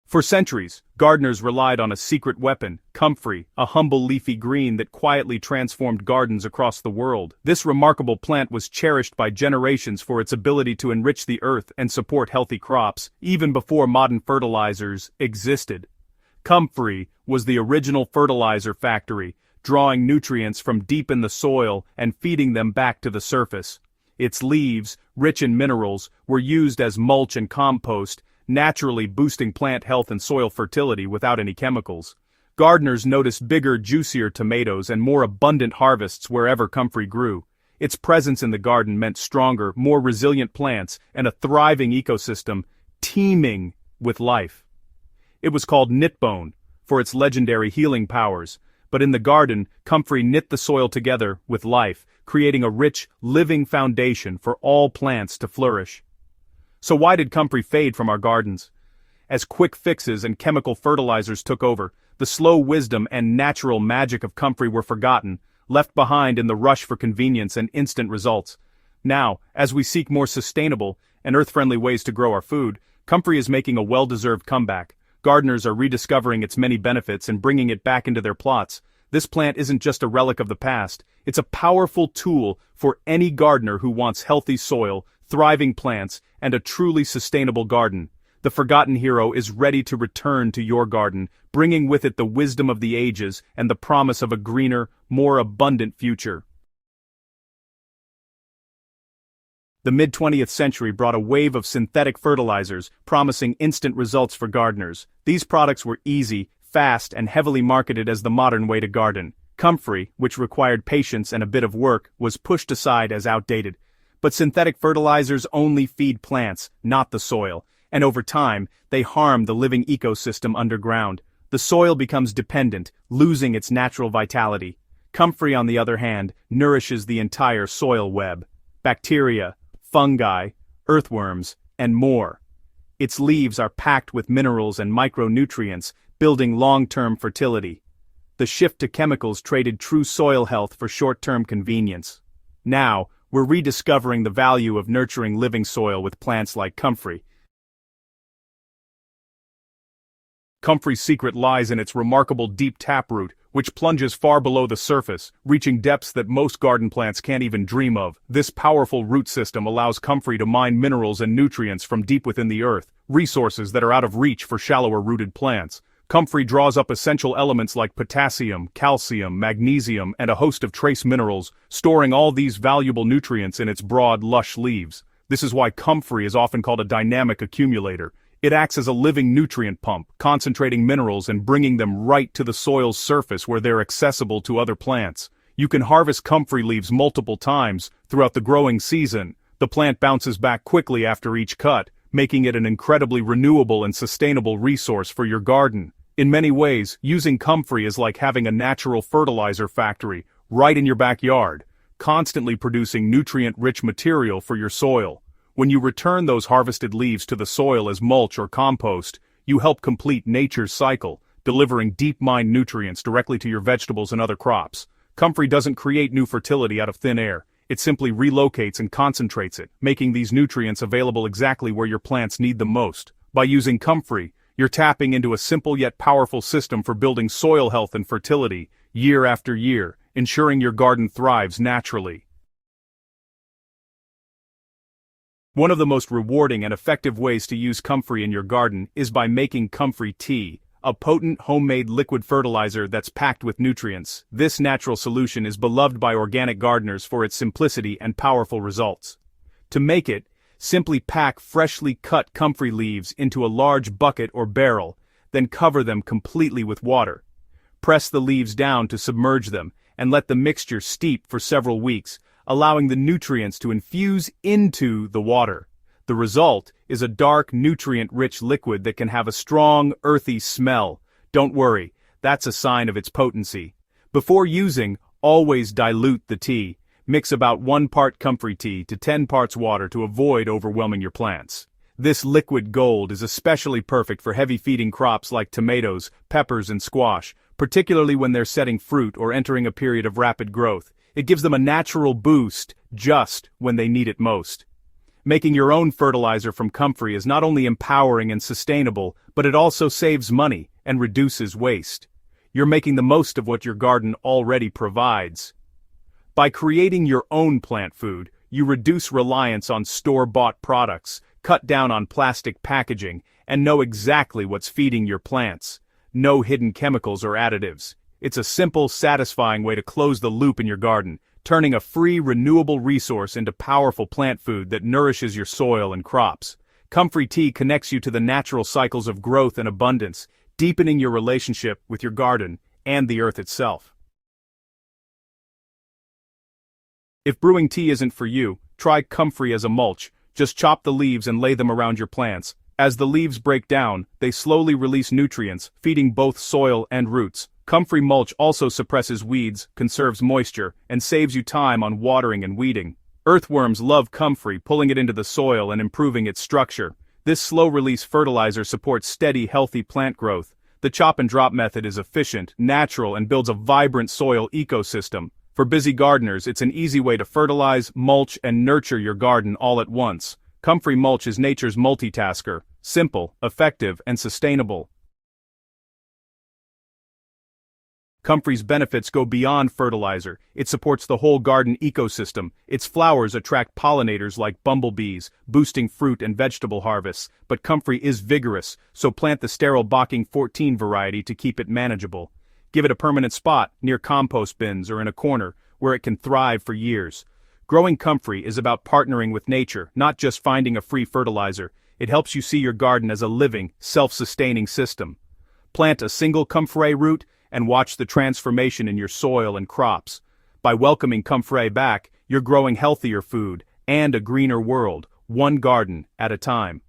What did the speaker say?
For centuries, gardeners relied on a secret weapon, comfrey, a humble leafy green that quietly transformed gardens across the world. This remarkable plant was cherished by generations for its ability to enrich the earth and support healthy crops, even before modern fertilizers existed. Comfrey was the original fertilizer factory, drawing nutrients from deep in the soil and feeding them back to the surface. Its leaves, rich in minerals, were used as mulch and compost, naturally boosting plant health and soil fertility without any chemicals. Gardeners noticed bigger, juicier tomatoes and more abundant harvests wherever comfrey grew. Its presence in the garden meant stronger, more resilient plants and a thriving ecosystem teeming with life. It was called knitbone for its legendary healing powers, but in the garden, comfrey knit the soil together with life, creating a rich, living foundation for all plants to flourish. So why did comfrey fade from our gardens? As quick fixes and chemical fertilizers took over, the slow wisdom and natural magic of comfrey were forgotten, left behind in the rush for convenience and instant results. Now, as we seek more sustainable and earth-friendly ways to grow our food, comfrey is making a well-deserved comeback. Gardeners are rediscovering its many benefits and bringing it back into their plots. This plant isn't just a relic of the past, it's a powerful tool for any gardener who wants healthy soil, thriving plants, and a truly sustainable garden. The forgotten hero is ready to return to your garden, bringing with it the wisdom of the ages and the promise of a greener, more abundant future. The mid-20th century brought a wave of synthetic fertilizers, promising instant results for gardeners. These products were easy, fast, and heavily marketed as the modern way to garden. Comfrey, which required patience and a bit of work, was pushed aside as outdated. But synthetic fertilizers only feed plants, not the soil, and over time, they harm the living ecosystem underground. The soil becomes dependent, losing its natural vitality. Comfrey, on the other hand, nourishes the entire soil web. Bacteria, fungi, earthworms, and more. Its leaves are packed with minerals and micronutrients, building long-term fertility. The shift to chemicals traded true soil health for short-term convenience. Now, we're rediscovering the value of nurturing living soil with plants like comfrey. Comfrey's secret lies in its remarkable deep taproot, which plunges far below the surface, reaching depths that most garden plants can't even dream of. This powerful root system allows comfrey to mine minerals and nutrients from deep within the earth, resources that are out of reach for shallower-rooted plants. Comfrey draws up essential elements like potassium, calcium, magnesium, and a host of trace minerals, storing all these valuable nutrients in its broad, lush leaves. This is why comfrey is often called a dynamic accumulator. It acts as a living nutrient pump, concentrating minerals and bringing them right to the soil's surface where they're accessible to other plants. You can harvest comfrey leaves multiple times throughout the growing season. The plant bounces back quickly after each cut, making it an incredibly renewable and sustainable resource for your garden. In many ways, using comfrey is like having a natural fertilizer factory right in your backyard, constantly producing nutrient-rich material for your soil. When you return those harvested leaves to the soil as mulch or compost, you help complete nature's cycle, delivering deep-mined nutrients directly to your vegetables and other crops. Comfrey doesn't create new fertility out of thin air. It simply relocates and concentrates it, making these nutrients available exactly where your plants need them most. By using comfrey, you're tapping into a simple yet powerful system for building soil health and fertility, year after year, ensuring your garden thrives naturally. One of the most rewarding and effective ways to use comfrey in your garden is by making comfrey tea, a potent homemade liquid fertilizer that's packed with nutrients. This natural solution is beloved by organic gardeners for its simplicity and powerful results. To make it, simply pack freshly cut comfrey leaves into a large bucket or barrel, then cover them completely with water. Press the leaves down to submerge them, and let the mixture steep for several weeks, allowing the nutrients to infuse into the water. The result is a dark, nutrient-rich liquid that can have a strong, earthy smell. Don't worry, that's a sign of its potency. Before using, always dilute the tea. Mix about 1 part comfrey tea to 10 parts water to avoid overwhelming your plants. This liquid gold is especially perfect for heavy-feeding crops like tomatoes, peppers, and squash, particularly when they're setting fruit or entering a period of rapid growth. It gives them a natural boost just when they need it most. Making your own fertilizer from Comfrey is not only empowering and sustainable, but it also saves money and reduces waste. You're making the most of what your garden already provides. By creating your own plant food, you reduce reliance on store-bought products, cut down on plastic packaging, and know exactly what's feeding your plants. No hidden chemicals or additives. It's a simple, satisfying way to close the loop in your garden, turning a free, renewable resource into powerful plant food that nourishes your soil and crops. Comfrey tea connects you to the natural cycles of growth and abundance, deepening your relationship with your garden and the earth itself. If brewing tea isn't for you, try Comfrey as a mulch. Just chop the leaves and lay them around your plants. As the leaves break down, they slowly release nutrients, feeding both soil and roots. Comfrey mulch also suppresses weeds, conserves moisture, and saves you time on watering and weeding. Earthworms love Comfrey, pulling it into the soil and improving its structure. This slow-release fertilizer supports steady, healthy plant growth. The chop-and-drop method is efficient, natural, and builds a vibrant soil ecosystem. For busy gardeners, it's an easy way to fertilize, mulch, and nurture your garden all at once. Comfrey mulch is nature's multitasker, simple, effective, and sustainable. Comfrey's benefits go beyond fertilizer. It supports the whole garden ecosystem. Its flowers attract pollinators like bumblebees, boosting fruit and vegetable harvests. But Comfrey is vigorous, so plant the sterile Bocking 14 variety to keep it manageable. Give it a permanent spot, near compost bins or in a corner, where it can thrive for years. Growing Comfrey is about partnering with nature, not just finding a free fertilizer. It helps you see your garden as a living, self-sustaining system. Plant a single Comfrey root and watch the transformation in your soil and crops. By welcoming Comfrey back, you're growing healthier food and a greener world, one garden at a time.